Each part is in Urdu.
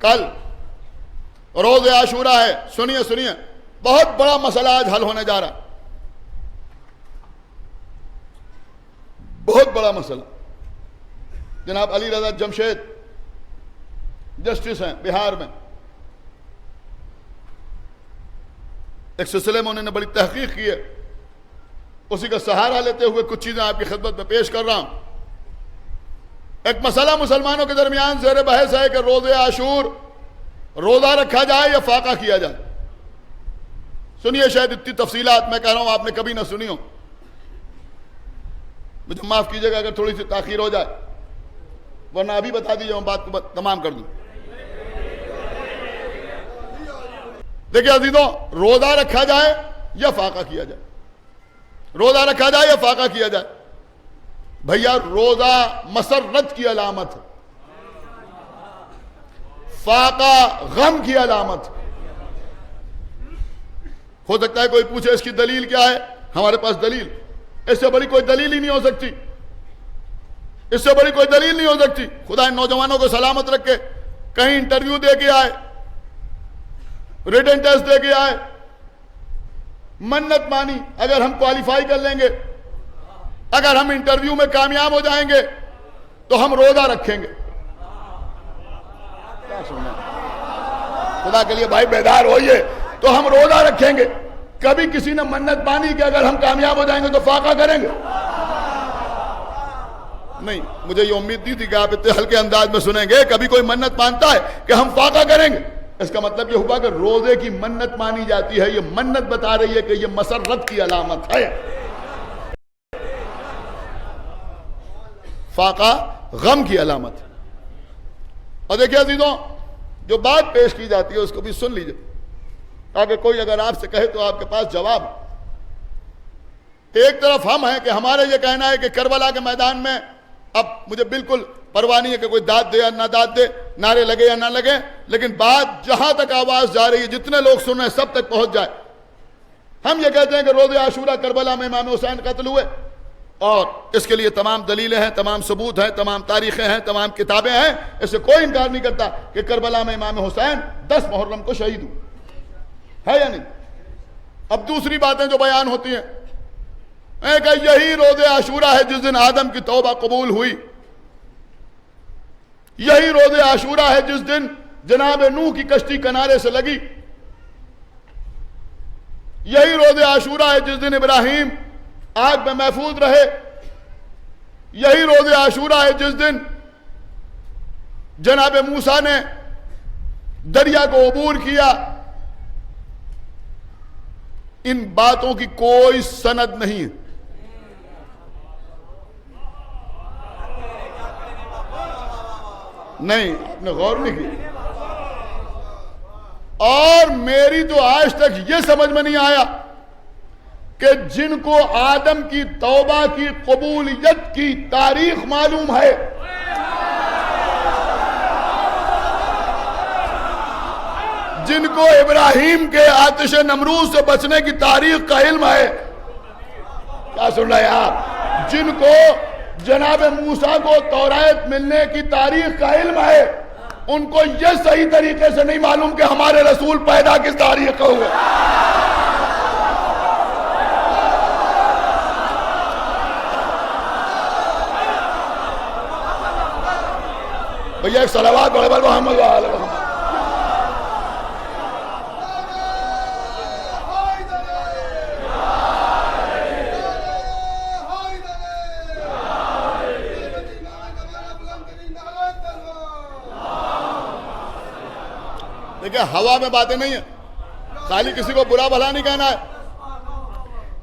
کل روز عاشورہ ہے. سنیے بہت بڑا مسئلہ آج حل ہونے جا رہا ہے, بہت بڑا مسئلہ. جناب علی رضا جمشید جسٹس ہیں بہار میں, ایک سلسلے میں انہوں نے بڑی تحقیق کی ہے, اسی کا سہارا لیتے ہوئے کچھ چیزیں آپ کی خدمت میں پیش کر رہا ہوں. ایک مسئلہ مسلمانوں کے درمیان زیر بحث ہے کہ روز عاشور روزہ رکھا جائے یا فاقہ کیا جائے. سنیے, شاید اتنی تفصیلات میں کہہ رہا ہوں آپ نے کبھی نہ سنی ہو, مجھے معاف کیجیے گا اگر تھوڑی سی تاخیر ہو جائے, ورنہ ابھی بتا دیجیے میں بات کو تمام کر دوں. دیکھیں عزیزوں, روزہ رکھا جائے یا فاقہ کیا جائے, روزہ رکھا جائے یا فاقہ کیا جائے. بھیا روزہ مسرت کی علامت ہے, فاقہ غم کی علامت. ہو سکتا ہے کوئی پوچھے اس کی دلیل کیا ہے, ہمارے پاس دلیل, اس سے بڑی کوئی دلیل ہی نہیں ہو سکتی, اس سے بڑی کوئی دلیل نہیں ہو سکتی. خدا ان نوجوانوں کو سلامت رکھے, کہیں انٹرویو دے کے آئے, ریٹن ٹیسٹ دے کے آئے, منت مانی اگر ہم کوالیفائی کر لیں گے, اگر ہم انٹرویو میں کامیاب ہو جائیں گے تو ہم روزہ رکھیں گے. کیا سننا, خدا کے لیے بھائی بیدار ہوئیے, تو ہم روزہ رکھیں گے. کبھی کسی نے منت مانی کہ اگر ہم کامیاب ہو جائیں گے تو فاقہ کریں گے؟ نہیں, مجھے یہ امید نہیں تھی کہ آپ اتنے ہلکے انداز میں سنیں گے. کبھی کوئی منت مانتا ہے کہ ہم فاقہ کریں گے, اس کا مطلب یہ ہوا کہ روزے کی منت مانی جاتی ہے. یہ منت بتا رہی ہے کہ یہ مسرت کی علامت ہے. فاقہ غم کی علامت. اور دیکھیں عزیزوں, جو بات پیش کی جاتی ہے اس کو بھی سن لیجئے, تاکہ کوئی اگر آپ سے کہے تو آپ کے پاس جواب. ایک طرف ہم ہیں کہ ہمارے یہ کہنا ہے کہ کربلا کے میدان میں اب مجھے بالکل پرواہ نہیں ہے کہ کوئی داد دے یا نہ داد دے, نعرے لگے یا نہ لگے, لیکن بات جہاں تک آواز جا رہی ہے, جتنے لوگ سن رہے ہیں سب تک پہنچ جائے. ہم یہ کہتے ہیں کہ روز عاشورہ کربلا میں امام حسین قتل ہوئے, اور اس کے لیے تمام دلیلیں ہیں, تمام ثبوت ہیں, تمام تاریخیں ہیں, تمام کتابیں ہیں. اس سے کوئی انکار نہیں کرتا کہ کربلا میں امام حسین 10 محرم کو شہید ہوئے, ہے یا نہیں؟ اب دوسری باتیں جو بیان ہوتی ہیں کہ یہی روز عاشورہ ہے جس دن آدم کی توبہ قبول ہوئی, یہی روز عاشورہ ہے جس دن جناب نوح کی کشتی کنارے سے لگی, یہی روز عاشورہ ہے جس دن ابراہیم آگ میں محفوظ رہے, یہی روز عاشورہ ہے جس دن جناب موسیٰ نے دریا کو عبور کیا. ان باتوں کی کوئی سند نہیں ہے. نہیں, آپ نے غور نہیں کی. اور میری تو آج تک یہ سمجھ میں نہیں آیا کہ جن کو آدم کی توبہ کی قبولیت کی تاریخ معلوم ہے, جن کو ابراہیم کے آتش نمرود سے بچنے کی تاریخ کا علم ہے, کیا سن رہے ہیں آپ, جن کو جناب موسیٰ کو تورات ملنے کی تاریخ کا علم ہے, ان کو یہ صحیح طریقے سے نہیں معلوم کہ ہمارے رسول پیدا کس تاریخ کا ہوئے. بھیا ایک صلوات پڑھے بل محمد وآل محمد. دیکھیں ہوا میں باتیں نہیں ہیں, خالی کسی کو برا بھلا نہیں کہنا ہے.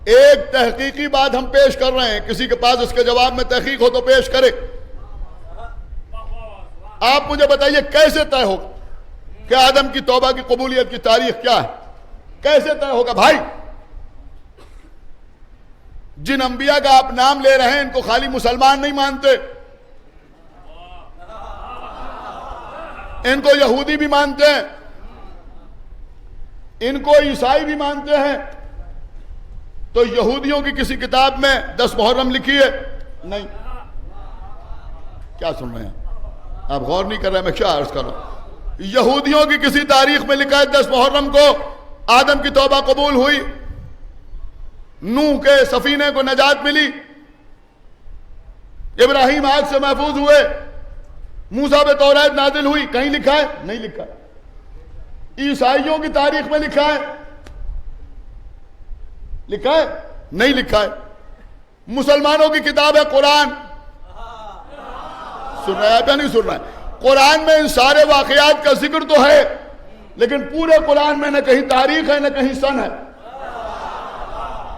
ایک تحقیقی بات ہم پیش کر رہے ہیں, کسی کے پاس اس کے جواب میں تحقیق ہو تو پیش کرے. آپ مجھے بتائیے کیسے طے ہوگا کہ آدم کی توبہ کی قبولیت کی تاریخ کیا ہے؟ کیسے طے ہوگا بھائی؟ جن انبیاء کا آپ نام لے رہے ہیں ان کو خالی مسلمان نہیں مانتے, ان کو یہودی بھی مانتے ہیں, ان کو عیسائی بھی مانتے ہیں. تو یہودیوں کی کسی کتاب میں 10 محرم لکھی ہے؟ نہیں. کیا سن رہے ہیں آپ؟ غور نہیں کر رہے ہیں, میں کیا عرض کر رہا ہوں. یہودیوں کی کسی تاریخ میں لکھا ہے 10 محرم کو آدم کی توبہ قبول ہوئی، نوح کے سفینے کو نجات ملی، ابراہیم آگ سے محفوظ ہوئے، موسیٰ پہ تورات نازل ہوئی؟ کہیں لکھا ہے؟ نہیں لکھا۔ عیسائیوں کی تاریخ میں لکھا ہے؟ لکھا ہے؟ نہیں لکھا ہے۔ مسلمانوں کی کتاب ہے قرآن، سن رہا ہے یا نہیں سن رہا ہے؟ قرآن میں ان سارے واقعات کا ذکر تو ہے، لیکن پورے قرآن میں نہ کہیں تاریخ ہے نہ کہیں سن ہے۔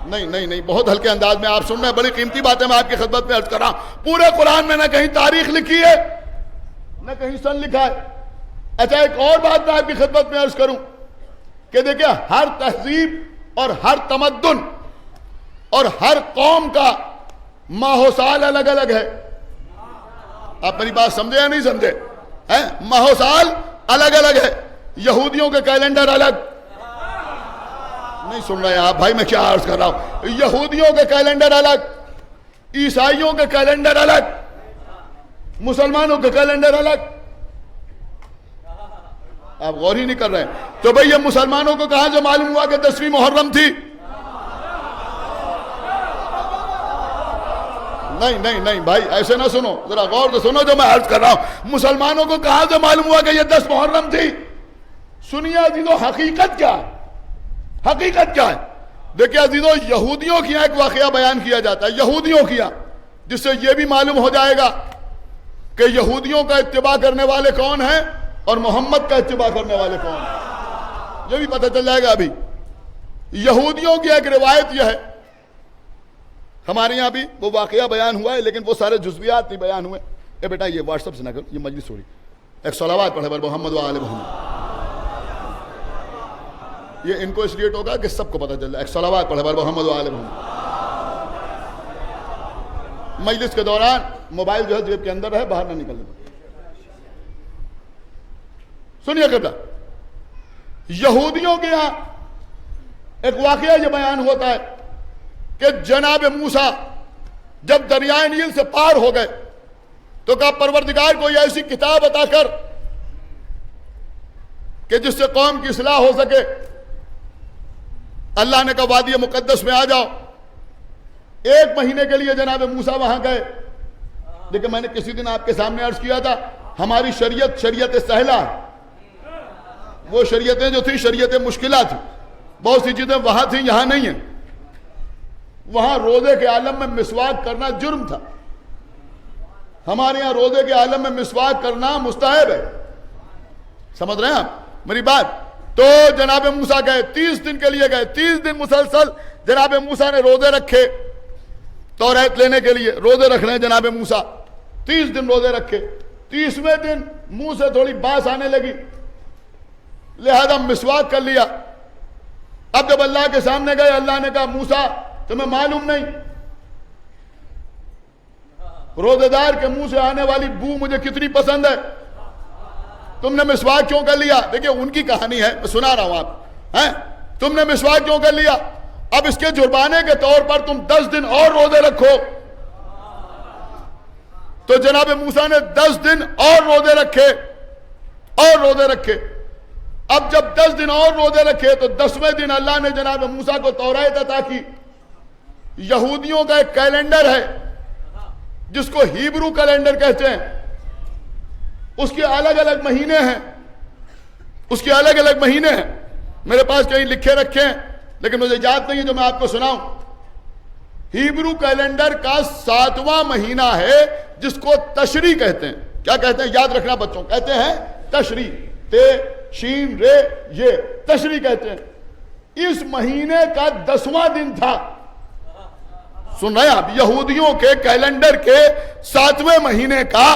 نہیں، بہت ہلکے انداز میں آپ سن رہے ہیں، بڑی قیمتی باتیں میں آپ کی خدمت میں عرض کر رہا ہوں۔ پورے قرآن میں نہ کہیں تاریخ لکھی ہے نہ کہیں سن لکھا ہے۔ اچھا، ایک اور بات میں آپ کی خدمت میں عرض کروں کہ دیکھیں، ہر تہذیب اور ہر تمدن اور ہر قوم کا ماہ و سال الگ الگ ہے۔ آپ میری بات سمجھے یا نہیں سمجھے؟ ماہ و سال الگ الگ ہے۔ یہودیوں کے کیلنڈر الگ، نہیں سن رہے ہیں آپ بھائی، میں کیا عرض کر رہا ہوں؟ یہودیوں کے کیلنڈر الگ، عیسائیوں کے کیلنڈر الگ، مسلمانوں کے کیلنڈر الگ۔ آپ غور ہی نہیں کر رہے ہیں۔ تو بھئی یہ مسلمانوں کو کہاں سے معلوم ہوا کہ 10ویں محرم تھی؟ نہیں بھائی، ایسے نہ سنو، ذرا غور سے سنو جو میں عرض کر رہا ہوں۔ مسلمانوں کو کہاں سے معلوم ہوا کہ یہ 10 محرم تھی؟ سنیے عزیزو، حقیقت کیا ہے؟ حقیقت کیا ہے؟ دیکھیں عزیزو، یہودیوں کی ایک واقعہ بیان کیا جاتا ہے، یہودیوں کی، جس سے یہ بھی معلوم ہو جائے گا کہ یہودیوں کا اتباع کرنے والے کون ہیں اور محمد کا اتباع کرنے والے کون ہیں، یہ بھی پتہ چل جائے گا۔ ابھی یہودیوں کی ایک روایت یہ ہے، ہمارے یہاں بھی وہ واقعہ بیان ہوا ہے، لیکن وہ سارے جزویات نہیں بیان ہوئے۔ اے بیٹا یہ واٹس ایپ سے نہ کرو، یہ مجلس ہو رہی، ایک صلوات پڑھے بر محمد و آل محمد۔ یہ ان کو اس لیے ٹوکا کہ سب کو پتہ چل جائے، ایک صلوات پڑھے بر محمد و آل محمد۔ مجلس کے دوران موبائل جو ہے جیب کے اندر ہے، باہر نہ نکلنے دو۔ سنیے قبلہ، یہودیوں کے یہاں ایک واقعہ یہ بیان ہوتا ہے کہ جناب موسیٰ جب دریائے نیل سے پار ہو گئے تو کہا پروردگار کوئی ایسی کتاب عطا کر کہ جس سے قوم کی اصلاح ہو سکے۔ اللہ نے کہا وادی مقدس میں آ جاؤ۔ 1 مہینے کے لیے جناب موسیٰ وہاں گئے، لیکن میں نے کسی دن آپ کے سامنے عرض کیا تھا، ہماری شریعت سہلہ ہے۔ وہ شریعتیں جو تھیں شریعتیں مشکلہ تھیں، بہت سی چیزیں وہاں تھیں یہاں نہیں ہیں۔ وہاں روزے کے عالم میں مسواک کرنا جرم تھا، ہمارے یہاں روزے کے عالم میں مسواک کرنا مستحب ہے۔ سمجھ رہے ہیں آپ میری بات؟ تو جناب موسیٰ گئے، 30 دن کے لیے گئے، 30 دن مسلسل جناب موسیٰ نے روزے رکھے، تورات لینے کے لیے روزے رکھ رہے ہیں جناب موسیٰ، 30 دن روزے رکھے۔ 30ویں دن منہ سے تھوڑی بانس آنے لگی، لہذا مسواک کر لیا۔ اب جب اللہ کے سامنے گئے، اللہ نے کہا موسیٰ تمہیں معلوم نہیں روزے دار کے منہ سے آنے والی بو مجھے کتنی پسند ہے، تم نے مسواک کیوں کر لیا؟ دیکھیں ان کی کہانی ہے، میں سنا رہا ہوں آپ، تم نے مسواک کیوں کر لیا؟ اب اس کے جرمانے کے طور پر تم 10 دن اور روزے رکھو۔ تو جناب موسیٰ نے 10 دن اور روزے رکھے۔ اب جب 10 دن اور روزے رکھے تو 10ویں دن اللہ نے جناب موسیٰ کو تورات عطا کی۔ یہودیوں کا ایک کیلنڈر ہے جس کو ہیبرو کیلنڈر کہتے ہیں، اس کے الگ الگ مہینے ہیں، میرے پاس کہیں لکھے رکھے ہیں لیکن مجھے یاد نہیں ہے جو میں آپ کو سناؤں۔ ہیبرو کیلنڈر کا 7واں مہینہ ہے جس کو تشریع کہتے ہیں۔ کیا کہتے ہیں؟ یاد رکھنا بچوں، کہتے ہیں تشریع، تے شین رے، یہ تشریع کہتے ہیں۔ اس مہینے کا 10واں دن تھا۔ سن رہے ہیں آپ؟ یہودیوں کے کیلنڈر کے 7ویں مہینے کا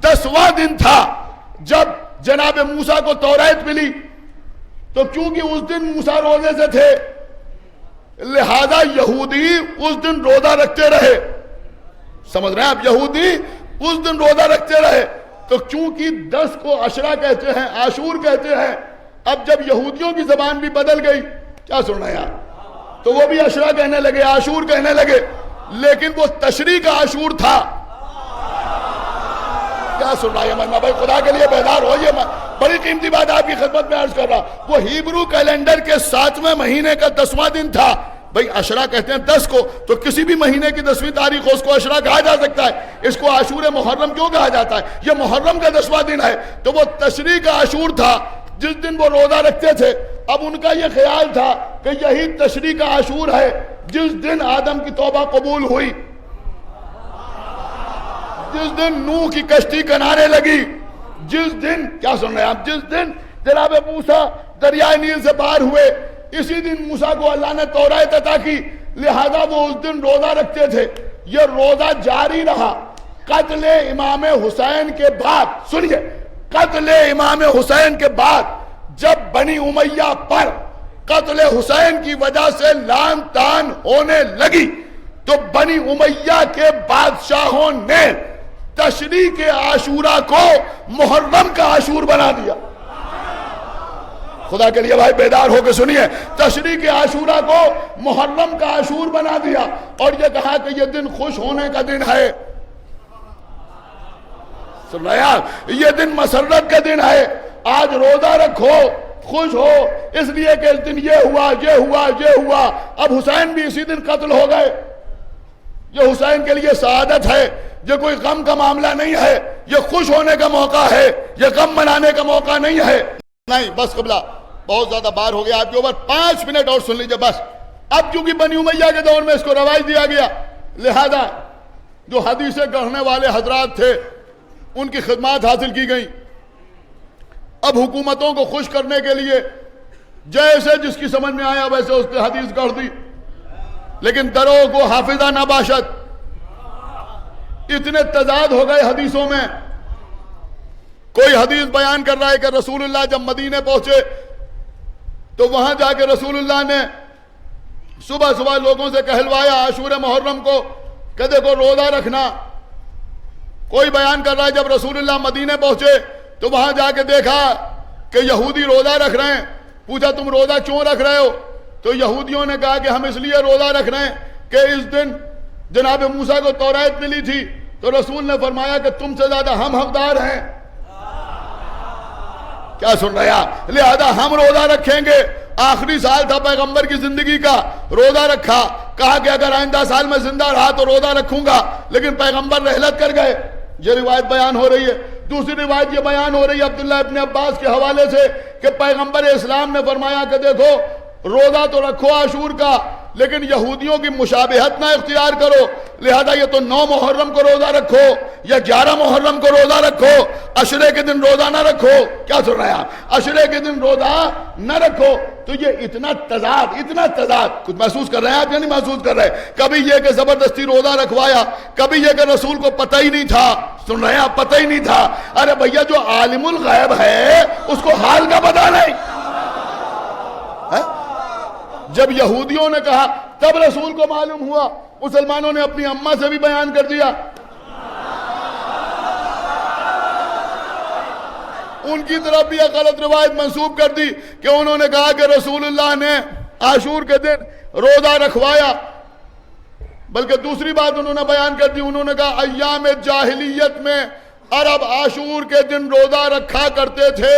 10واں دن تھا جب جناب موسیٰ کو تورات ملی۔ تو کیونکہ اس دن موسیٰ روزے سے تھے، لہذا یہودی اس دن روزہ رکھتے رہے۔ سمجھ رہے ہیں آپ؟ یہودی اس دن روزہ رکھتے رہے۔ تو چونکہ 10 کو عشرہ کہتے ہیں، عاشور کہتے ہیں، اب جب یہودیوں کی زبان بھی بدل گئی، کیا سن رہے ہیں آپ؟ تو وہ بھی عشرہ کہنے لگے، عاشور کہنے لگے، لیکن وہ تشریع کا عاشور تھا۔ کیا سن رہا ہے؟ میں بھائی خدا کے لیے بیدار ہو، بڑی قیمتی بات آپ کی خدمت میں عرض کر رہا، وہ ہیبرو کیلنڈر کے 7ویں مہینے کا 10واں دن تھا. بھئی عشرہ کہتے ہیں 10 کو، تو کسی بھی مہینے کی 10ویں تاریخ کو اس کو عشرہ کہا جا سکتا ہے. اس کو عاشور محرم کیوں کہا جاتا ہے؟ یہ محرم کا 10واں دن ہے. تو وہ تشریع کا عاشور تھا جس دن وہ روزہ رکھتے تھے. اب ان کا یہ خیال تھا کہ یہی تشریع کا عاشور ہے جس دن آدم کی توبہ قبول ہوئی، جس دن نوح کی کشتی کنارے لگی، جس دن، کیا سن رہے ہیں آپ، جس دن جناب موسیٰ دریائے نیل سے پار ہوئے، اسی دن موسیٰ کو اللہ نے تورات عطا کی، لہذا وہ اس دن روزہ رکھتے تھے. یہ روزہ جاری رہا قتل امام حسین کے بعد. سنیے، قتل امام حسین کے بعد جب بنی امیہ پر قتل حسین کی وجہ سے لعن طعن ہونے لگی تو بنی امیہ کے بادشاہوں نے تشریع کے عاشورہ کو محرم کا عاشور بنا دیا. خدا کے لیے بھائی بیدار ہو کے سنیے، تشریع کے عاشورہ کو محرم کا عاشور بنا دیا اور یہ کہا کہ یہ دن خوش ہونے کا دن ہے. سن رہے ہیں؟ یہ دن مسرت کا دن ہے، آج روزہ رکھو، خوش ہو، اس لیے کہ اس دن یہ ہوا یہ ہوا یہ ہوا. اب حسین بھی اسی دن قتل ہو گئے. یہ حسین کے لیے سعادت ہے، یہ کوئی غم کا معاملہ نہیں ہے، یہ خوش ہونے کا موقع ہے، یہ غم منانے کا موقع نہیں ہے. نہیں بس قبلہ، بہت زیادہ بار ہو گیا آپ کے اوپر، 5 منٹ اور سن لیجئے بس. اب چونکہ بنی امیہ کے دور میں اس کو رواج دیا گیا، لہذا جو حدیثیں گڑھنے والے حضرات تھے ان کی خدمات حاصل کی گئیں. اب حکومتوں کو خوش کرنے کے لیے جیسے جس کی سمجھ میں آیا ویسے اس نے حدیث گڑھ دی، لیکن درو کو حافظہ نہ باشد. اتنے تضاد ہو گئے حدیثوں میں. کوئی حدیث بیان کر رہا ہے کہ رسول اللہ جب مدینے پہنچے تو وہاں جا کے رسول اللہ نے صبح صبح لوگوں سے کہلوایا عاشور محرم کو کہ دیکھو روزہ رکھنا. کوئی بیان کر رہا ہے جب رسول اللہ مدینے پہنچے تو وہاں جا کے دیکھا کہ یہودی روزہ رکھ رہے ہیں. پوچھا تم روزہ کیوں رکھ رہے ہو؟ تو یہودیوں نے کہا کہ ہم اس لیے روزہ رکھ رہے ہیں کہ اس دن جناب موسیٰ کو تورات ملی تھی. تو رسول نے فرمایا کہ تم سے زیادہ ہم حقدار ہیں. کیا سن رہے ہیں؟ لہذا ہم روزہ رکھیں گے. آخری سال تھا پیغمبر کی زندگی کا، روزہ رکھا. کہا کہ اگر آئندہ سال میں زندہ رہا تو روزہ رکھوں گا، لیکن پیغمبر رحلت کر گئے. یہ روایت بیان ہو رہی ہے. دوسری روایت یہ بیان ہو رہی ہے عبداللہ ابن عباس کے حوالے سے کہ پیغمبر اسلام نے فرمایا کہ دیکھو روزہ تو رکھو عاشور کا، لیکن یہودیوں کی مشابہت نہ اختیار کرو. لہذا یہ تو 9 محرم کو روزہ رکھو یا 11 محرم کو روزہ رکھو، عشرے کے دن روزہ نہ رکھو. کیا سن رہے ہیں؟ عشرے کے دن روزہ نہ رکھو. تو یہ اتنا تضاد کچھ محسوس کر رہے ہیں آپ یا نہیں محسوس کر رہے؟ کبھی یہ کہ زبردستی روزہ رکھوایا، کبھی یہ کہ رسول کو پتہ ہی نہیں تھا. سن رہے ہیں آپ؟ پتہ ہی نہیں تھا. ارے بھیا جو عالم الغیب ہے اس کو حال کا پتہ نہیں. جب یہودیوں نے کہا تب رسول کو معلوم ہوا. مسلمانوں نے اپنی اماں سے بھی بیان کر دیا. ان کی طرف بھی ایک غلط روایت منسوب کر دی کہ انہوں نے کہا کہ رسول اللہ نے عاشور کے دن روزہ رکھوایا. بلکہ دوسری بات انہوں نے بیان کر دی. انہوں نے کہا ایام جاہلیت میں عرب عاشور کے دن روزہ رکھا کرتے تھے،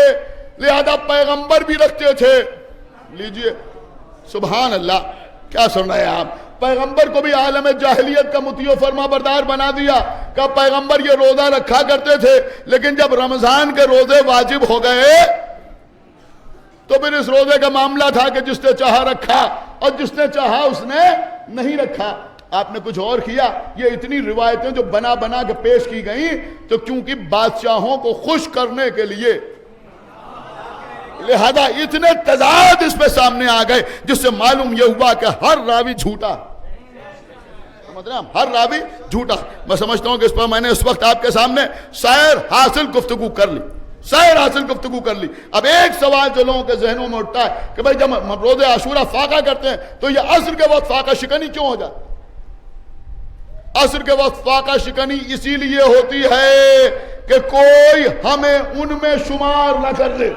لہذا پیغمبر بھی رکھتے تھے. لیجئے سبحان اللہ، کیا سن رہے ہیں آپ؟ پیغمبر کو بھی عالم جاہلیت کا مطیع و فرما بردار بنا دیا کہ پیغمبر یہ روزہ رکھا کرتے تھے، لیکن جب رمضان کے روزے واجب ہو گئے تو پھر اس روزے کا معاملہ تھا کہ جس نے چاہا رکھا اور جس نے چاہا اس نے نہیں رکھا. آپ نے کچھ اور کیا. یہ اتنی روایتیں جو بنا بنا کے پیش کی گئیں تو کیونکہ بادشاہوں کو خوش کرنے کے لیے، لہذا اتنے تضاد اس پہ سامنے آ گئے جس سے معلوم یہ ہوا کہ ہر راوی جھوٹا. ہر راوی جھوٹا. میں سمجھتا ہوں کہ اس پر میں نے اس وقت آپ کے سامنے سیر حاصل گفتگو کر لی. اب ایک سوال جو لوگوں کے ذہنوں میں اٹھتا ہے کہ بھائی جب روزے عاشورہ فاقہ کرتے ہیں تو یہ عصر کے وقت فاقہ شکنی کیوں ہو جاتی؟ عصر کے وقت فاقہ شکنی اسی لیے ہوتی ہے کہ کوئی ہمیں ان میں شمار نہ کر لے.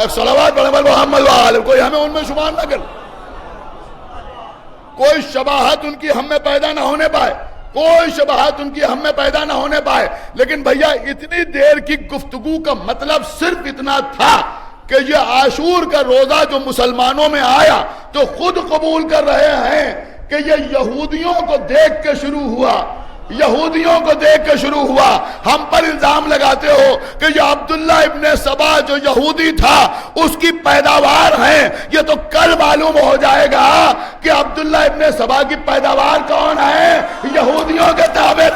ایک صلوات پڑھیں محمد وآلہ، کوئی ہمیں ان میں شمار نہ کر، کوئی شباہت ان کی ہم میں پیدا نہ ہونے پائے. کوئی شبہات ان کی ہم میں پیدا نہ ہونے پائے. لیکن بھیا اتنی دیر کی گفتگو کا مطلب صرف اتنا تھا کہ یہ عاشور کا روزہ جو مسلمانوں میں آیا تو خود قبول کر رہے ہیں کہ یہ یہودیوں کو دیکھ کے شروع ہوا. یہودیوں کو دیکھ کے شروع ہوا. ہم پر الزام لگاتے ہو کہ یہ عبداللہ ابن سبا جو یہودی تھا اس کی پیداوار ہیں. یہ تو کل معلوم ہو جائے گا کہ عبداللہ ابن سبا کی پیداوار کون ہے؟ یہودیوں کے تابع.